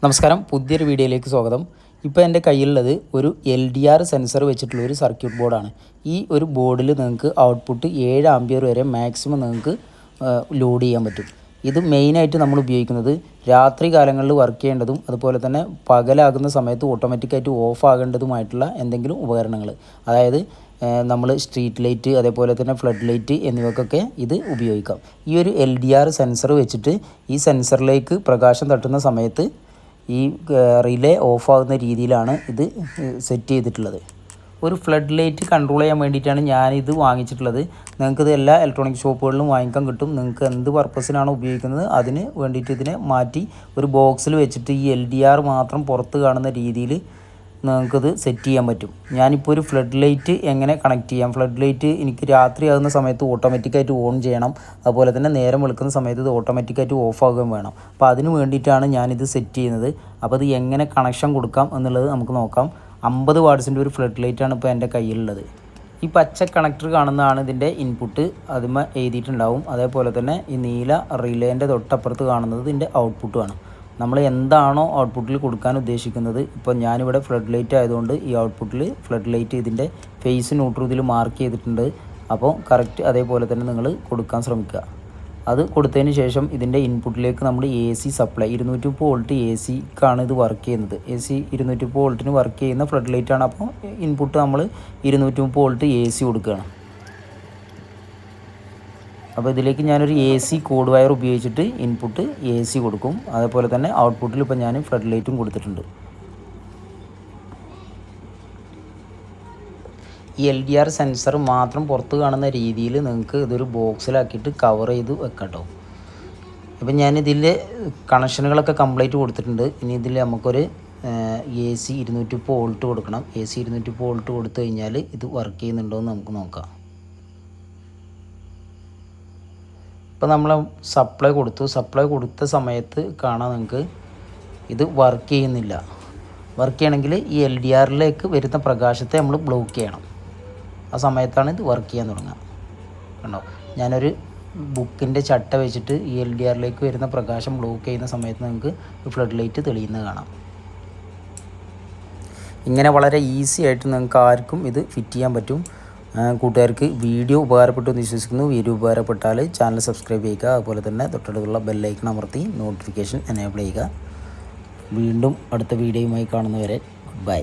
നമസ്കാരം, പുതിയൊരു വീഡിയോയിലേക്ക് സ്വാഗതം. ഇപ്പോൾ എൻ്റെ കയ്യിലുള്ളത് ഒരു LDR സെൻസർ വെച്ചിട്ടുള്ള ഒരു സർക്യൂട്ട് ബോർഡാണ്. ഈ ഒരു ബോർഡിൽ നിങ്ങൾക്ക് ഔട്ട്പുട്ട് 7 ആമ്പിയർ വരെ മാക്സിമം നിങ്ങൾക്ക് ലോഡ് ചെയ്യാൻ പറ്റും. ഇത് മെയിനായിട്ട് നമ്മൾ ഉപയോഗിക്കുന്നത് രാത്രി കാലങ്ങളിൽ വർക്ക് ചെയ്യേണ്ടതും അതുപോലെ തന്നെ പകലാകുന്ന സമയത്ത് ഓട്ടോമാറ്റിക്കായിട്ട് ഓഫ് ആകേണ്ടതുമായിട്ടുള്ള എന്തെങ്കിലും ഉപകരണങ്ങൾ, അതായത് നമ്മൾ സ്ട്രീറ്റ് ലൈറ്റ് അതേപോലെ തന്നെ ഫ്ലഡ് ലൈറ്റ് എന്നിവക്കൊക്കെ ഇത് ഉപയോഗിക്കാം. ഈ ഒരു LDR സെൻസർ വെച്ചിട്ട് ഈ സെൻസറിലേക്ക് പ്രകാശം തട്ടുന്ന സമയത്ത് ഈ റിലേ ഓഫാകുന്ന രീതിയിലാണ് ഇത് സെറ്റ് ചെയ്തിട്ടുള്ളത്. ഒരു ഫ്ലഡ് ലൈറ്റ് കൺട്രോൾ ചെയ്യാൻ വേണ്ടിയിട്ടാണ് ഞാനിത് വാങ്ങിച്ചിട്ടുള്ളത്. നിങ്ങൾക്കിത് എല്ലാ ഇലക്ട്രോണിക് ഷോപ്പുകളിലും വാങ്ങിക്കാൻ കിട്ടും. നിങ്ങൾക്ക് എന്ത് പർപ്പസിനാണോ ഉപയോഗിക്കുന്നത് അതിന് വേണ്ടിയിട്ട് ഇതിനെ മാറ്റി ഒരു ബോക്സിൽ വെച്ചിട്ട് ഈ LDR മാത്രം പുറത്ത് കാണുന്ന രീതിയിൽ നിങ്ങൾക്കിത് സെറ്റ് ചെയ്യാൻ പറ്റും. ഞാനിപ്പോൾ ഒരു ഫ്ലഡ് ലൈറ്റ് എങ്ങനെ കണക്ട് ചെയ്യാം, ഫ്ലഡ് ലൈറ്റ് എനിക്ക് രാത്രി ആകുന്ന സമയത്ത് ഓട്ടോമാറ്റിക്കായിട്ട് ഓൺ ചെയ്യണം, അതുപോലെ തന്നെ നേരം വെളുക്കുന്ന സമയത്ത് ഇത് ഓട്ടോമാറ്റിക്കായിട്ട് ഓഫ് ആകുകയും വേണം. അപ്പോൾ അതിന് വേണ്ടിയിട്ടാണ് ഞാനിത് സെറ്റ് ചെയ്യുന്നത്. അപ്പോൾ ഇത് എങ്ങനെ കണക്ഷൻ കൊടുക്കാം എന്നുള്ളത് നമുക്ക് നോക്കാം. 50 വാട്ട്സിൻ്റെ ഒരു ഫ്ലഡ് ലൈറ്റാണ് ഇപ്പോൾ എൻ്റെ കയ്യിലുള്ളത്. ഈ പച്ച കണക്ടർ കാണുന്നതാണ് ഇതിൻ്റെ ഇൻപുട്ട്, അതിന്മേൽ എഴുതിയിട്ടുണ്ടാവും. അതേപോലെ തന്നെ ഈ നീല റിലേൻ്റെ തൊട്ടപ്പുറത്ത് കാണുന്നത് ഇതിൻ്റെ ഔട്ട്പുട്ടുമാണ്. നമ്മൾ എന്താണോ ഔട്ട്പുട്ടിൽ കൊടുക്കാൻ ഉദ്ദേശിക്കുന്നത്, ഇപ്പോൾ ഞാനിവിടെ ഫ്ലഡ് ലൈറ്റ് ആയതുകൊണ്ട് ഈ ഔട്ട്പുട്ടിൽ ഫ്ലഡ് ലൈറ്റ് ഇതിൻ്റെ ഫേസ് ന്യൂട്രൽ ഇതിൽ മാർക്ക് ചെയ്തിട്ടുണ്ട്. അപ്പോൾ കറക്റ്റ് അതേപോലെ തന്നെ നിങ്ങൾ കൊടുക്കാൻ ശ്രമിക്കുക. അത് കൊടുത്തതിന് ശേഷം ഇതിൻ്റെ ഇൻപുട്ടിലേക്ക് നമ്മൾ AC സപ്ലൈ 230 വോൾട്ട് ACക്കാണ് ഇത് വർക്ക് ചെയ്യുന്നത്. AC 230 വോൾട്ടിന് വർക്ക് ചെയ്യുന്ന ഫ്ലഡ് ലൈറ്റാണ്. അപ്പോൾ ഇൻപുട്ട് നമ്മൾ 230 വോൾട്ട് AC കൊടുക്കുകയാണ്. അപ്പോൾ ഇതിലേക്ക് ഞാനൊരു AC കോഡ് വയർ ഉപയോഗിച്ചിട്ട് ഇൻപുട്ട് AC കൊടുക്കും. അതേപോലെ തന്നെ ഔട്ട്പുട്ടിൽ ഇപ്പോൾ ഞാൻ ഫ്ലഡ് ലൈറ്റും കൊടുത്തിട്ടുണ്ട്. ഈ LDR സെൻസർ മാത്രം പുറത്ത് കാണുന്ന രീതിയിൽ നിങ്ങൾക്ക് ഇതൊരു ബോക്സിലാക്കിയിട്ട് കവർ ചെയ്ത് വെക്കാം കേട്ടോ. ഇപ്പം ഞാനിതിൽ കണക്ഷനുകളൊക്കെ കംപ്ലീറ്റ് കൊടുത്തിട്ടുണ്ട്. ഇനി ഇതിൽ നമുക്കൊരു AC 230 വോൾട്ട് കൊടുക്കണം. AC 230 വോൾട്ട് കൊടുത്തു കഴിഞ്ഞാൽ ഇത് വർക്ക് ചെയ്യുന്നുണ്ടോ എന്ന് നമുക്ക് നോക്കാം. ഇപ്പോൾ നമ്മൾ സപ്ലൈ കൊടുത്ത സമയത്ത് കാണാൻ നിങ്ങൾക്ക് ഇത് വർക്ക് ചെയ്യുന്നില്ല. വർക്ക് ചെയ്യണമെങ്കിൽ ഈ LDRലേക്ക് വരുന്ന പ്രകാശത്തെ നമ്മൾ ബ്ലോക്ക് ചെയ്യണം. ആ സമയത്താണ് ഇത് വർക്ക് ചെയ്യാൻ തുടങ്ങുക. കണ്ടോ, ഞാനൊരു ബുക്കിൻ്റെ ചട്ട വെച്ചിട്ട് ഈ LDRലേക്ക് വരുന്ന പ്രകാശം ബ്ലോക്ക് ചെയ്യുന്ന സമയത്ത് നിങ്ങൾക്ക് ഫ്ലഡ് ലൈറ്റ് തെളിയുന്നത് കാണാം. ഇങ്ങനെ വളരെ ഈസി ആയിട്ട് നിങ്ങൾക്ക് ആർക്കും ഇത് ഫിറ്റ് ചെയ്യാൻ പറ്റും. കൂട്ടുകാർക്ക് വീഡിയോ ഉപകാരപ്പെട്ടു എന്ന് വിശ്വസിക്കുന്നു. വീഡിയോ ഉപകാരപ്പെട്ടാൽ ചാനൽ സബ്സ്ക്രൈബ് ചെയ്യുക. അതുപോലെ തന്നെ തൊട്ടടുത്തുള്ള ബെല്ലൈക്കൺ അമർത്തി നോട്ടിഫിക്കേഷൻ എനേബിൾ ചെയ്യുക. വീണ്ടും അടുത്ത വീഡിയോയുമായി കാണുന്നവരെ ഗുഡ് ബൈ.